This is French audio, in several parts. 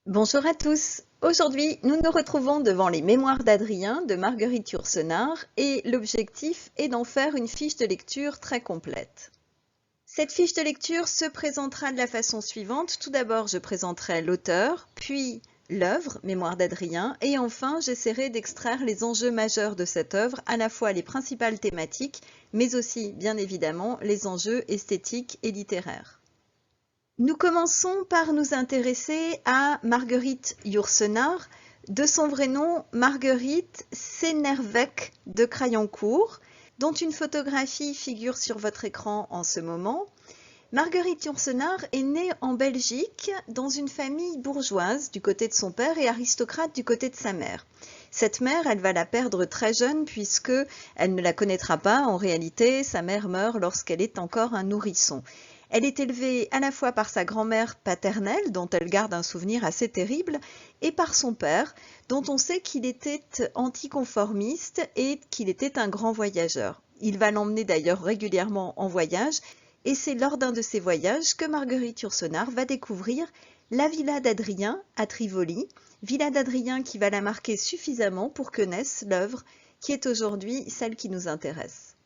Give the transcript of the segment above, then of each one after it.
Bonjour à tous. Aujourd'hui, nous nous retrouvons devant les Mémoires d'Adrien de Marguerite Yourcenar et l'objectif est d'en faire une fiche de lecture très complète. Cette fiche de lecture se présentera de la façon suivante. Tout d'abord, je présenterai l'auteur, puis l'œuvre, Mémoires d'Adrien, et enfin, j'essaierai d'extraire les enjeux majeurs de cette œuvre, à la fois les principales thématiques, mais aussi, bien évidemment, les enjeux esthétiques et littéraires. Nous commençons par nous intéresser à Marguerite Yourcenar, de son vrai nom Marguerite Senervec de Crayancourt, dont une photographie figure sur votre écran en ce moment. Marguerite Yourcenar est née en Belgique dans une famille bourgeoise du côté de son père et aristocrate du côté de sa mère. Cette mère, elle va la perdre très jeune puisque elle ne la connaîtra pas. En réalité, sa mère meurt lorsqu'elle est encore un nourrisson. Elle est élevée à la fois par sa grand-mère paternelle, dont elle garde un souvenir assez terrible, et par son père, dont on sait qu'il était anticonformiste et qu'il était un grand voyageur. Il va l'emmener d'ailleurs régulièrement en voyage, et c'est lors d'un de ces voyages que Marguerite Yourcenar va découvrir la villa d'Adrien à Trivoli, villa d'Adrien qui va la marquer suffisamment pour que naisse l'œuvre qui est aujourd'hui celle qui nous intéresse.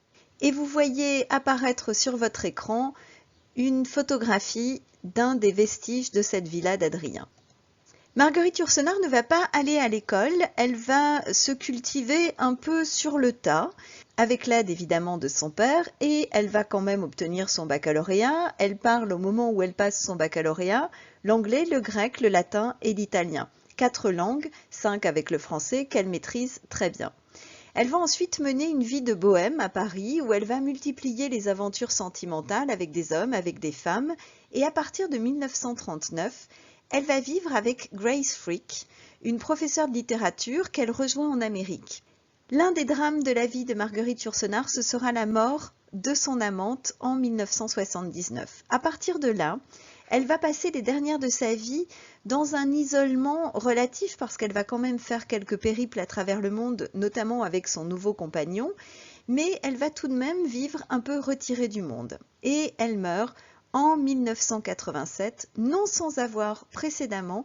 Et vous voyez apparaître sur votre écran une photographie d'un des vestiges de cette villa d'Adrien. Marguerite Yourcenar ne va pas aller à l'école, elle va se cultiver un peu sur le tas, avec l'aide évidemment de son père, et elle va quand même obtenir son baccalauréat. Elle parle au moment où elle passe son baccalauréat l'anglais, le grec, le latin et l'italien. 4 langues, 5 avec le français, qu'elle maîtrise très bien. Elle va ensuite mener une vie de bohème à Paris où elle va multiplier les aventures sentimentales avec des hommes, avec des femmes, et à partir de 1939, elle va vivre avec Grace Frick, une professeure de littérature qu'elle rejoint en Amérique. L'un des drames de la vie de Marguerite Yourcenar, ce sera la mort de son amante en 1979. À partir de là, elle va passer les dernières de sa vie dans un isolement relatif parce qu'elle va quand même faire quelques périples à travers le monde, notamment avec son nouveau compagnon, mais elle va tout de même vivre un peu retirée du monde. Et elle meurt en 1987, non sans avoir précédemment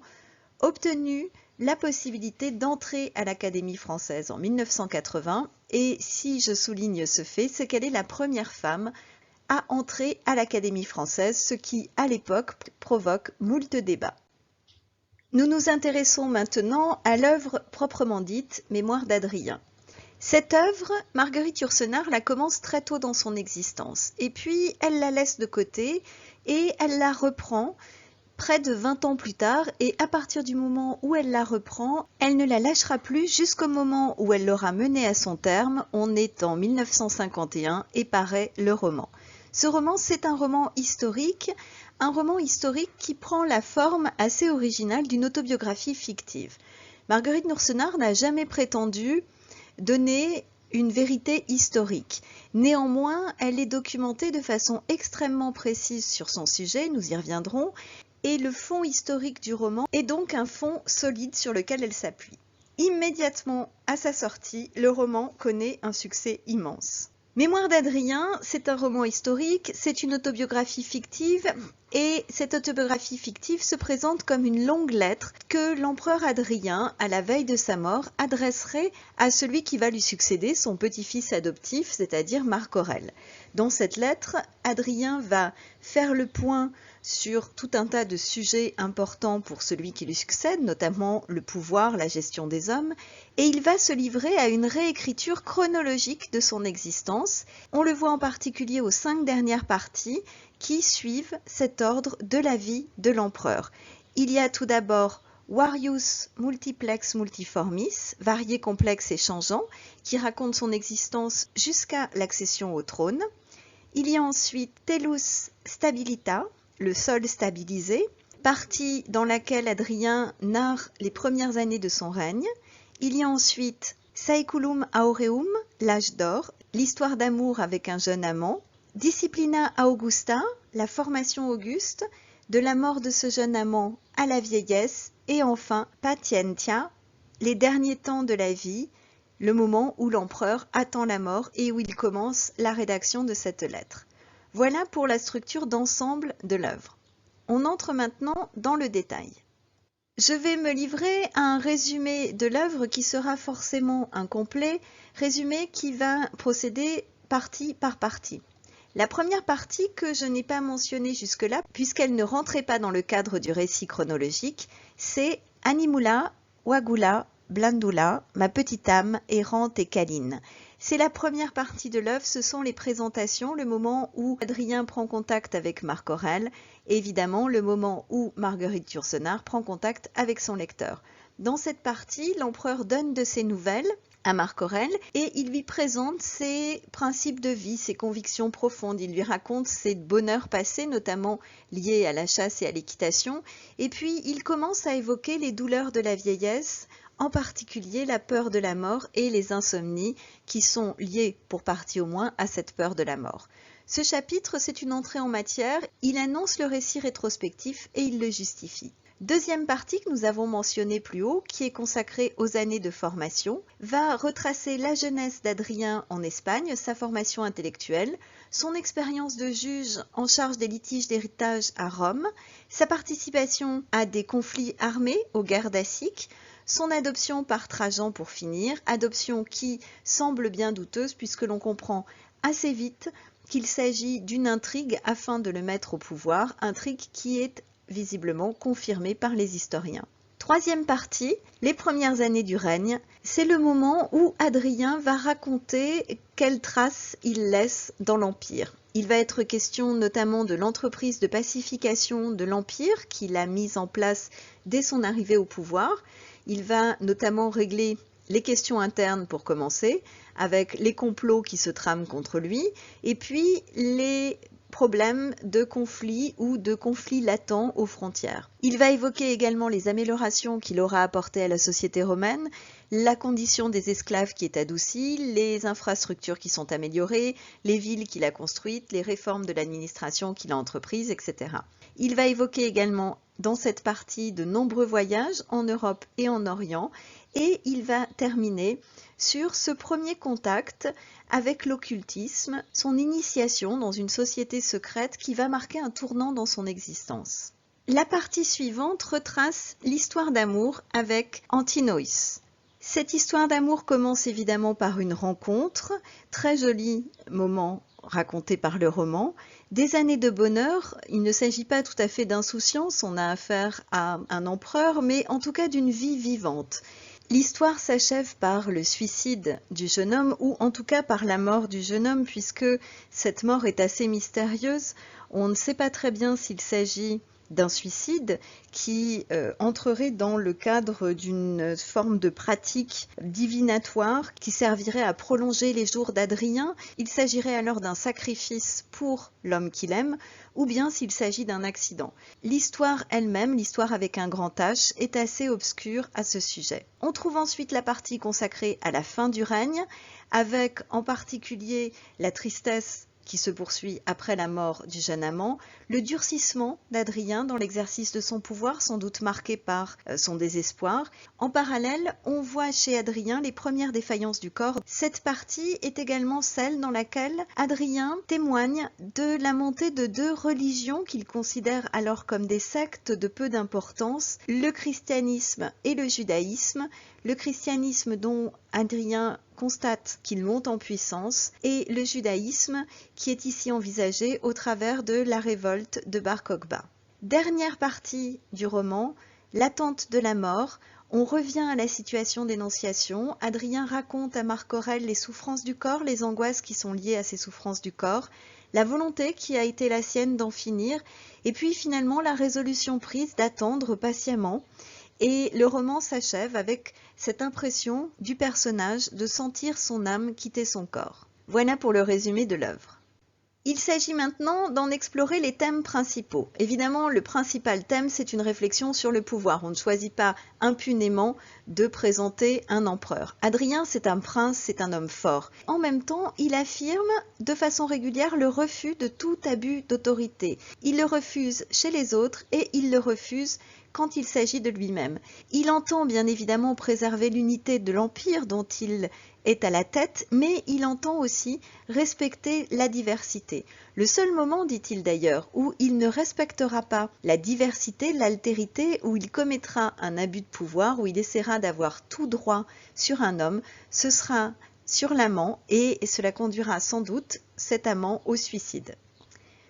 obtenu la possibilité d'entrer à l'Académie française en 1980. Et si je souligne ce fait, c'est qu'elle est la première femme à entrer à l'Académie française, ce qui, à l'époque, provoque moult débats. Nous nous intéressons maintenant à l'œuvre proprement dite, Mémoires d'Adrien. Cette œuvre, Marguerite Yourcenar la commence très tôt dans son existence, et puis elle la laisse de côté et elle la reprend près de 20 ans plus tard, et à partir du moment où elle la reprend, elle ne la lâchera plus jusqu'au moment où elle l'aura menée à son terme. On est en 1951 et paraît le roman. Ce roman, c'est un roman historique qui prend la forme assez originale d'une autobiographie fictive. Marguerite Yourcenar n'a jamais prétendu donner une vérité historique. Néanmoins, elle est documentée de façon extrêmement précise sur son sujet, nous y reviendrons, et le fond historique du roman est donc un fond solide sur lequel elle s'appuie. Immédiatement à sa sortie, le roman connaît un succès immense. Mémoires d'Adrien, c'est un roman historique, c'est une autobiographie fictive, et cette autobiographie fictive se présente comme une longue lettre que l'empereur Adrien, à la veille de sa mort, adresserait à celui qui va lui succéder, son petit-fils adoptif, c'est-à-dire Marc Aurèle. Dans cette lettre, Adrien va faire le point sur tout un tas de sujets importants pour celui qui lui succède, notamment le pouvoir, la gestion des hommes, et il va se livrer à une réécriture chronologique de son existence. On le voit en particulier aux 5 dernières parties qui suivent cet ordre de la vie de l'empereur. Il y a tout d'abord Varius Multiplex Multiformis, varié, complexe et changeant, qui raconte son existence jusqu'à l'accession au trône. Il y a ensuite Tellus Stabilita, le sol stabilisé, partie dans laquelle Adrien narre les premières années de son règne. Il y a ensuite Saeculum Aureum, l'âge d'or, l'histoire d'amour avec un jeune amant. Disciplina Augusta, la formation auguste, de la mort de ce jeune amant à la vieillesse. Et enfin Patientia, les derniers temps de la vie, le moment où l'empereur attend la mort et où il commence la rédaction de cette lettre. Voilà pour la structure d'ensemble de l'œuvre. On entre maintenant dans le détail. Je vais me livrer à un résumé de l'œuvre qui sera forcément incomplet, résumé qui va procéder partie par partie. La première partie que je n'ai pas mentionnée jusque-là, puisqu'elle ne rentrait pas dans le cadre du récit chronologique, c'est Animula, Wagula, Blandula, ma petite âme errante et câline. C'est la première partie de l'œuvre, ce sont les présentations, le moment où Adrien prend contact avec Marc Aurèle, et évidemment le moment où Marguerite Yourcenar prend contact avec son lecteur. Dans cette partie, l'empereur donne de ses nouvelles à Marc Aurèle et il lui présente ses principes de vie, ses convictions profondes. Il lui raconte ses bonheurs passés, notamment liés à la chasse et à l'équitation. Et puis, il commence à évoquer les douleurs de la vieillesse, en particulier la peur de la mort et les insomnies qui sont liées, pour partie au moins, à cette peur de la mort. Ce chapitre, c'est une entrée en matière. Il annonce le récit rétrospectif et il le justifie. Deuxième partie que nous avons mentionnée plus haut, qui est consacrée aux années de formation, va retracer la jeunesse d'Adrien en Espagne, sa formation intellectuelle, son expérience de juge en charge des litiges d'héritage à Rome, sa participation à des conflits armés aux guerres daciques, son adoption par Trajan pour finir, adoption qui semble bien douteuse puisque l'on comprend assez vite qu'il s'agit d'une intrigue afin de le mettre au pouvoir, intrigue qui est visiblement confirmée par les historiens. Troisième partie, les premières années du règne, c'est le moment où Adrien va raconter quelles traces il laisse dans l'Empire. Il va être question notamment de l'entreprise de pacification de l'Empire qu'il a mise en place dès son arrivée au pouvoir. Il va notamment régler les questions internes pour commencer, avec les complots qui se trament contre lui, et puis les problèmes de conflits ou de conflits latents aux frontières. Il va évoquer également les améliorations qu'il aura apportées à la société romaine, la condition des esclaves qui est adoucie, les infrastructures qui sont améliorées, les villes qu'il a construites, les réformes de l'administration qu'il a entreprises, etc. Il va évoquer également dans cette partie de nombreux voyages en Europe et en Orient, et il va terminer sur ce premier contact avec l'occultisme, son initiation dans une société secrète qui va marquer un tournant dans son existence. La partie suivante retrace l'histoire d'amour avec Antinoïs. Cette histoire d'amour commence évidemment par une rencontre, très joli moment raconté par le roman. Des années de bonheur, il ne s'agit pas tout à fait d'insouciance, on a affaire à un empereur, mais en tout cas d'une vie vivante. L'histoire s'achève par le suicide du jeune homme, ou en tout cas par la mort du jeune homme, puisque cette mort est assez mystérieuse. On ne sait pas très bien s'il s'agit d'un suicide qui entrerait dans le cadre d'une forme de pratique divinatoire qui servirait à prolonger les jours d'Adrien. Il s'agirait alors d'un sacrifice pour l'homme qu'il aime, ou bien s'il s'agit d'un accident. L'histoire elle-même, l'histoire avec un grand H, est assez obscure à ce sujet. On trouve ensuite la partie consacrée à la fin du règne, avec en particulier la tristesse qui se poursuit après la mort du jeune amant, le durcissement d'Adrien dans l'exercice de son pouvoir, sans doute marqué par son désespoir. En parallèle, on voit chez Adrien les premières défaillances du corps. Cette partie est également celle dans laquelle Adrien témoigne de la montée de deux religions qu'il considère alors comme des sectes de peu d'importance, le christianisme et le judaïsme. Le christianisme dont Adrien constate qu'il monte en puissance et le judaïsme qui est ici envisagé au travers de la révolte de Bar Kokhba. Dernière partie du roman, l'attente de la mort. On revient à la situation d'énonciation. Adrien raconte à Marc Aurèle les souffrances du corps, les angoisses qui sont liées à ces souffrances du corps, la volonté qui a été la sienne d'en finir, et puis finalement la résolution prise d'attendre patiemment. Et le roman s'achève avec cette impression du personnage de sentir son âme quitter son corps. Voilà pour le résumé de l'œuvre. Il s'agit maintenant d'en explorer les thèmes principaux. Évidemment, le principal thème, c'est une réflexion sur le pouvoir. On ne choisit pas impunément de présenter un empereur. Adrien, c'est un prince, c'est un homme fort. En même temps, il affirme de façon régulière le refus de tout abus d'autorité. Il le refuse chez les autres et il le refuse quand il s'agit de lui-même. Il entend bien évidemment préserver l'unité de l'Empire dont il est à la tête, mais il entend aussi respecter la diversité. Le seul moment, dit-il d'ailleurs, où il ne respectera pas la diversité, l'altérité, où il commettra un abus de pouvoir, où il essaiera d'avoir tout droit sur un homme, ce sera sur l'amant et cela conduira sans doute cet amant au suicide.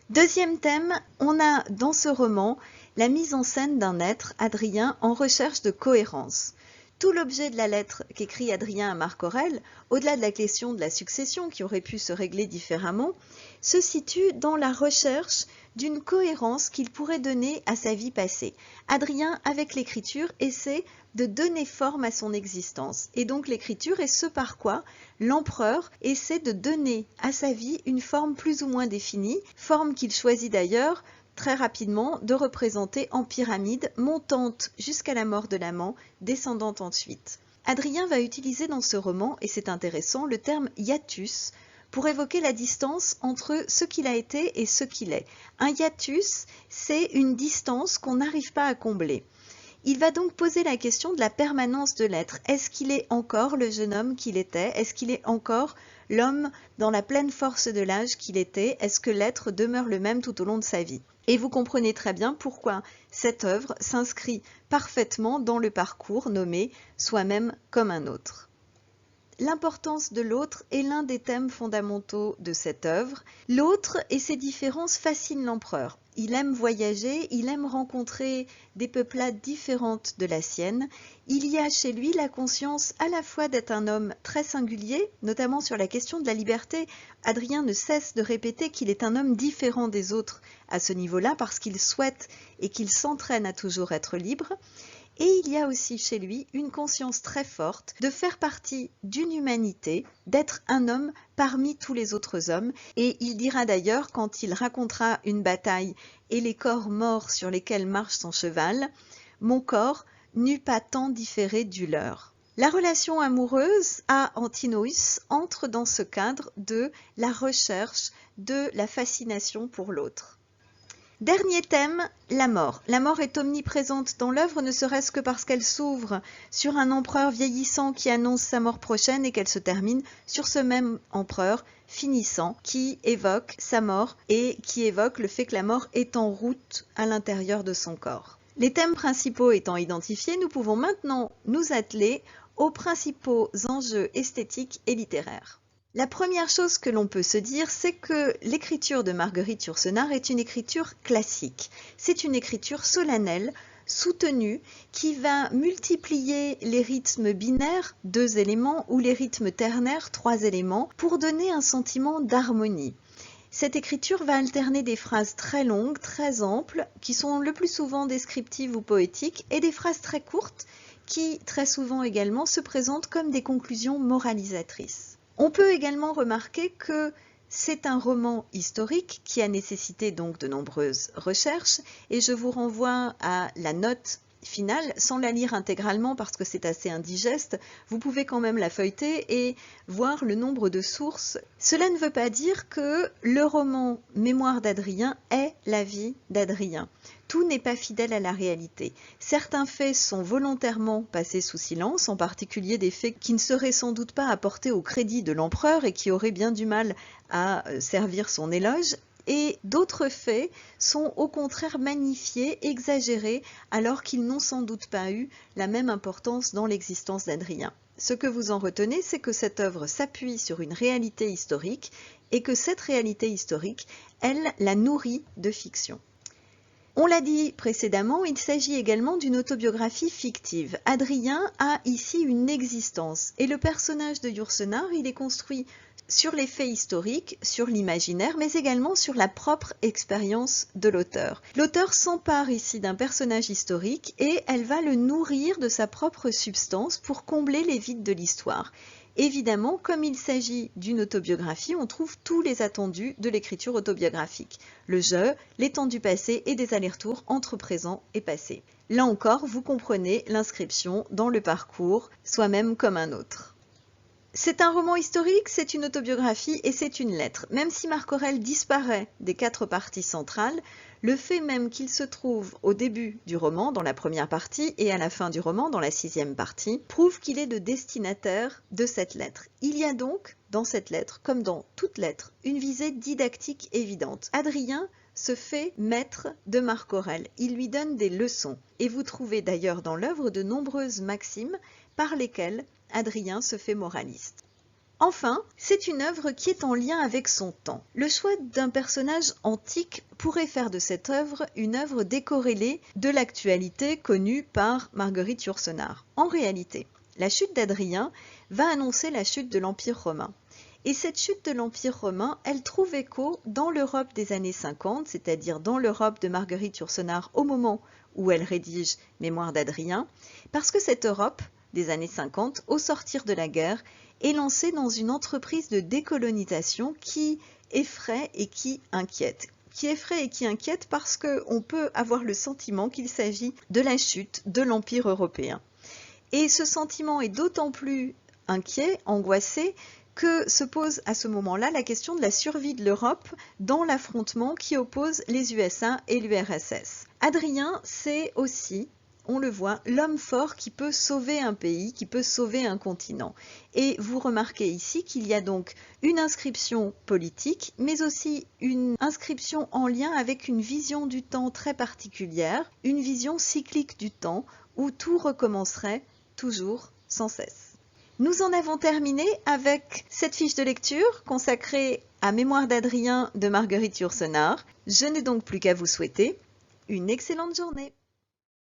Deuxième thème, on a dans ce roman la mise en scène d'un être, Adrien, en recherche de cohérence. Tout l'objet de la lettre qu'écrit Adrien à Marc Aurèle, au-delà de la question de la succession qui aurait pu se régler différemment, se situe dans la recherche d'une cohérence qu'il pourrait donner à sa vie passée. Adrien, avec l'écriture, essaie de donner forme à son existence. Et donc l'écriture est ce par quoi l'empereur essaie de donner à sa vie une forme plus ou moins définie, forme qu'il choisit d'ailleurs très rapidement de représenter en pyramide, montante jusqu'à la mort de l'amant, descendante ensuite. Adrien va utiliser dans ce roman, et c'est intéressant, le terme hiatus pour évoquer la distance entre ce qu'il a été et ce qu'il est. Un hiatus, c'est une distance qu'on n'arrive pas à combler. Il va donc poser la question de la permanence de l'être. Est-ce qu'il est encore le jeune homme qu'il était? Est-ce qu'il est encore l'homme dans la pleine force de l'âge qu'il était? Est-ce que l'être demeure le même tout au long de sa vie? Et vous comprenez très bien pourquoi cette œuvre s'inscrit parfaitement dans le parcours nommé « Soi-même comme un autre ». L'importance de l'autre est l'un des thèmes fondamentaux de cette œuvre. L'autre et ses différences fascinent l'empereur. Il aime voyager, il aime rencontrer des peuplades différentes de la sienne. Il y a chez lui la conscience à la fois d'être un homme très singulier, notamment sur la question de la liberté. Adrien ne cesse de répéter qu'il est un homme différent des autres à ce niveau-là parce qu'il souhaite et qu'il s'entraîne à toujours être libre. Et il y a aussi chez lui une conscience très forte de faire partie d'une humanité, d'être un homme parmi tous les autres hommes. Et il dira d'ailleurs, quand il racontera une bataille et les corps morts sur lesquels marche son cheval, « Mon corps n'eût pas tant différé du leur ». La relation amoureuse à Antinoüs entre dans ce cadre de la recherche de la fascination pour l'autre. Dernier thème, la mort. La mort est omniprésente dans l'œuvre, ne serait-ce que parce qu'elle s'ouvre sur un empereur vieillissant qui annonce sa mort prochaine et qu'elle se termine sur ce même empereur finissant qui évoque sa mort et qui évoque le fait que la mort est en route à l'intérieur de son corps. Les thèmes principaux étant identifiés, nous pouvons maintenant nous atteler aux principaux enjeux esthétiques et littéraires. La première chose que l'on peut se dire, c'est que l'écriture de Marguerite Yourcenar est une écriture classique. C'est une écriture solennelle, soutenue, qui va multiplier les rythmes binaires, 2 éléments, ou les rythmes ternaires, 3 éléments, pour donner un sentiment d'harmonie. Cette écriture va alterner des phrases très longues, très amples, qui sont le plus souvent descriptives ou poétiques, et des phrases très courtes, qui très souvent également se présentent comme des conclusions moralisatrices. On peut également remarquer que c'est un roman historique qui a nécessité donc de nombreuses recherches et je vous renvoie à la note finale, sans la lire intégralement parce que c'est assez indigeste, vous pouvez quand même la feuilleter et voir le nombre de sources. Cela ne veut pas dire que le roman Mémoires d'Adrien est la vie d'Adrien. Tout n'est pas fidèle à la réalité. Certains faits sont volontairement passés sous silence, en particulier des faits qui ne seraient sans doute pas apportés au crédit de l'empereur et qui auraient bien du mal à servir son éloge. Et d'autres faits sont au contraire magnifiés, exagérés, alors qu'ils n'ont sans doute pas eu la même importance dans l'existence d'Adrien. Ce que vous en retenez, c'est que cette œuvre s'appuie sur une réalité historique et que cette réalité historique, elle, la nourrit de fiction. On l'a dit précédemment, il s'agit également d'une autobiographie fictive. Adrien a ici une existence et le personnage de Yourcenar, il est construit sur les faits historiques, sur l'imaginaire, mais également sur la propre expérience de l'auteur. L'auteur s'empare ici d'un personnage historique et elle va le nourrir de sa propre substance pour combler les vides de l'histoire. Évidemment, comme il s'agit d'une autobiographie, on trouve tous les attendus de l'écriture autobiographique. Le jeu, les temps du passé et des allers-retours entre présent et passé. Là encore, vous comprenez l'inscription dans le parcours, soi-même comme un autre. C'est un roman historique, c'est une autobiographie et c'est une lettre. Même si Marc Aurèle disparaît des 4 parties centrales, Le fait même qu'il se trouve au début du roman, dans la première partie, et à la fin du roman, dans la 6e partie, prouve qu'il est le destinataire de cette lettre. Il y a donc, dans cette lettre, comme dans toute lettre, une visée didactique évidente. Adrien se fait maître de Marc Aurèle. Il lui donne des leçons. Et vous trouvez d'ailleurs dans l'œuvre de nombreuses maximes par lesquelles Adrien se fait moraliste. Enfin, c'est une œuvre qui est en lien avec son temps. Le choix d'un personnage antique pourrait faire de cette œuvre une œuvre décorrélée de l'actualité connue par Marguerite Yourcenar. En réalité, la chute d'Adrien va annoncer la chute de l'Empire romain. Et cette chute de l'Empire romain, elle trouve écho dans l'Europe des années 50, c'est-à-dire dans l'Europe de Marguerite Yourcenar au moment où elle rédige Mémoires d'Adrien, parce que cette Europe des années 50, au sortir de la guerre, est lancée dans une entreprise de décolonisation qui effraie et qui inquiète. Qui effraie et qui inquiète parce qu'on peut avoir le sentiment qu'il s'agit de la chute de l'Empire européen. Et ce sentiment est d'autant plus inquiet, angoissé, que se pose à ce moment-là la question de la survie de l'Europe dans l'affrontement qui oppose les USA et l'URSS. Adrien, c'est aussi, on le voit, l'homme fort qui peut sauver un pays, qui peut sauver un continent. Et vous remarquez ici qu'il y a donc une inscription politique, mais aussi une inscription en lien avec une vision du temps très particulière, une vision cyclique du temps, où tout recommencerait toujours sans cesse. Nous en avons terminé avec cette fiche de lecture consacrée à Mémoires d'Adrien de Marguerite Yourcenar. Je n'ai donc plus qu'à vous souhaiter une excellente journée.